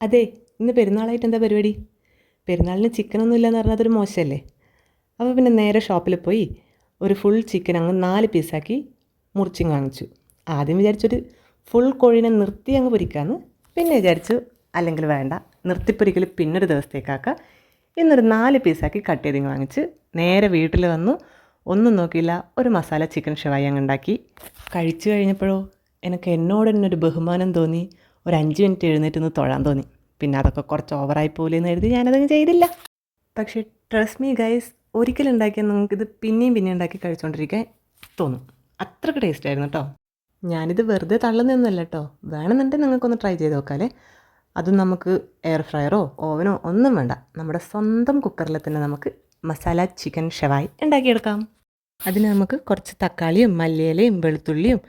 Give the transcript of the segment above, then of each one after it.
അതെ, ഇന്ന് പെരുന്നാളായിട്ട് എന്താ പരിപാടി? പെരുന്നാളിന് ചിക്കനൊന്നും ഇല്ലയെന്ന് പറഞ്ഞാൽ അതൊരു മോശമല്ലേ? അപ്പോൾ പിന്നെ നേരെ ഷോപ്പിൽ പോയി ഒരു ഫുൾ ചിക്കൻ അങ്ങ് 4 പീസാക്കി മുറിച്ചിങ് വാങ്ങിച്ചു. ആദ്യം വിചാരിച്ചൊരു ഫുൾ കോഴീനെ നിർത്തി അങ്ങ് പൊരിക്കാമെന്ന്. പിന്നെ വിചാരിച്ചു അല്ലെങ്കിൽ വേണ്ട, നിർത്തിപ്പൊരിക്കൽ പിന്നൊരു ദിവസത്തേക്കാക്കാം. ഇന്നൊരു 4 പീസാക്കി കട്ട് ചെയ്തിങ്ങ് വാങ്ങിച്ച് നേരെ വീട്ടിൽ വന്നു. ഒന്നും നോക്കിയില്ല, ഒരു മസാല ചിക്കൻ ഷവായി അങ്ങ് ഉണ്ടാക്കി. കഴിച്ചു കഴിഞ്ഞപ്പോഴോ എനിക്ക് എന്നോട് തന്നെ ഒരു ബഹുമാനം തോന്നി. ഒരു 5 മിനിറ്റ് എഴുന്നേറ്റ് നിന്ന് തൊഴാൻ തോന്നി. പിന്നെ അതൊക്കെ കുറച്ച് ഓവറായി പോലെന്ന് കരുതി ഞാനതങ്ങ് ചെയ്തില്ല. പക്ഷേ ട്രസ്റ്റ് മീ ഗൈസ്, ഒരിക്കലുണ്ടാക്കിയാൽ നിങ്ങൾക്കിത് പിന്നെയും പിന്നെയും ഉണ്ടാക്കി കഴിച്ചുകൊണ്ടിരിക്കാൻ തോന്നും. അത്രയ്ക്ക് ടേസ്റ്റ് ആയിരുന്നു കേട്ടോ. ഞാനിത് വെറുതെ തള്ളുന്നൊന്നുമല്ല കേട്ടോ. വേണമെന്നുണ്ടെങ്കിൽ നിങ്ങൾക്കൊന്ന് ട്രൈ ചെയ്ത് നോക്കാമല്ലേ. അതും നമുക്ക് എയർ ഫ്രയറോ ഓവനോ ഒന്നും വേണ്ട, നമ്മുടെ സ്വന്തം കുക്കറിൽ തന്നെ നമുക്ക് മസാല ചിക്കൻ ഷവായി ഉണ്ടാക്കിയെടുക്കാം. അതിന് നമുക്ക് കുറച്ച് തക്കാളിയും മല്ലിയിലയും വെളുത്തുള്ളിയും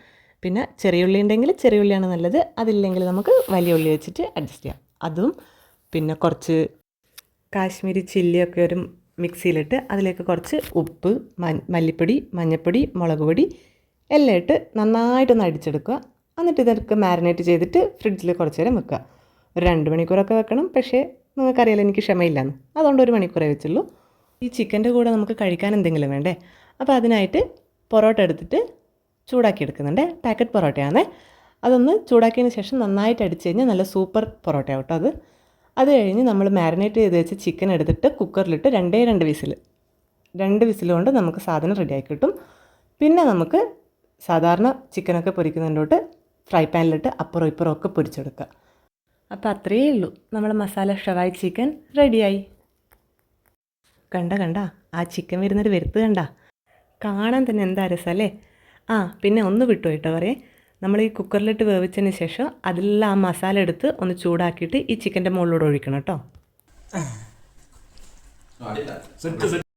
പിന്നെ ചെറിയ ഉള്ളി ഉണ്ടെങ്കിൽ ചെറിയ ഉള്ളിയാണ് നല്ലത്, അതില്ലെങ്കിൽ നമുക്ക് വലിയ ഉള്ളി വെച്ചിട്ട് അഡ്ജസ്റ്റ് ചെയ്യാം. അതും പിന്നെ കുറച്ച് കാശ്മീരി ചില്ലിയൊക്കെ ഒരു മിക്സിയിലിട്ട് അതിലേക്ക് കുറച്ച് ഉപ്പ്, മല്ലിപ്പൊടി, മഞ്ഞൾപ്പൊടി, മുളക് പൊടി എല്ലാം ഇട്ട് നന്നായിട്ടൊന്ന് അടിച്ചെടുക്കുക. എന്നിട്ട് ഇതൊക്കെ മാരിനേറ്റ് ചെയ്തിട്ട് ഫ്രിഡ്ജിൽ കുറച്ച് നേരം വെക്കുക. ഒരു 2 മണിക്കൂറൊക്കെ വെക്കണം. പക്ഷേ നിങ്ങൾക്കറിയാലോ എനിക്ക് ക്ഷമയില്ലാന്ന്, അതുകൊണ്ട് 1 മണിക്കൂറേ വെച്ചുള്ളൂ. ഈ ചിക്കൻ്റെ കൂടെ നമുക്ക് കഴിക്കാൻ എന്തെങ്കിലും വേണ്ടേ? അപ്പോൾ അതിനായിട്ട് പൊറോട്ട എടുത്തിട്ട് ചൂടാക്കി എടുക്കുന്നുണ്ട്. പാക്കറ്റ് പൊറോട്ടയാണ്. അതൊന്ന് ചൂടാക്കിയതിന് ശേഷം നന്നായിട്ട് അടിച്ച് കഴിഞ്ഞാൽ നല്ല സൂപ്പർ പൊറോട്ട കേട്ടോ അത്. അത് കഴിഞ്ഞ് നമ്മൾ മാരിനേറ്റ് ചെയ്ത് വെച്ച് ചിക്കൻ എടുത്തിട്ട് കുക്കറിലിട്ട് 2 വിസിൽ, 2 വിസിൽ കൊണ്ട് നമുക്ക് സാധനം റെഡിയാക്കി കിട്ടും. പിന്നെ നമുക്ക് സാധാരണ ചിക്കനൊക്കെ പൊരിക്കുന്നതിൻ്റെ ഫ്രൈ പാനിലിട്ട് അപ്പുറം ഇപ്പുറം ഒക്കെ പൊരിച്ചെടുക്കുക. അപ്പോൾ അത്രയേ ഉള്ളൂ, നമ്മുടെ മസാല ഷവായി ചിക്കൻ റെഡിയായി. കണ്ട ആ ചിക്കൻ വരുന്നൊരു വരുത്ത് കണ്ട, കാണാൻ തന്നെ എന്താ രസമല്ലേ. പിന്നെ ഒന്ന് വിട്ടു കേട്ടോ പറയേ, നമ്മൾ ഈ കുക്കറിലിട്ട് വേവിച്ചതിന് ശേഷം അതിലെല്ലാം ആ മസാല എടുത്ത് ഒന്ന് ചൂടാക്കിയിട്ട് ഈ ചിക്കൻ്റെ മുകളിലൂടെ ഒഴിക്കണം കേട്ടോ.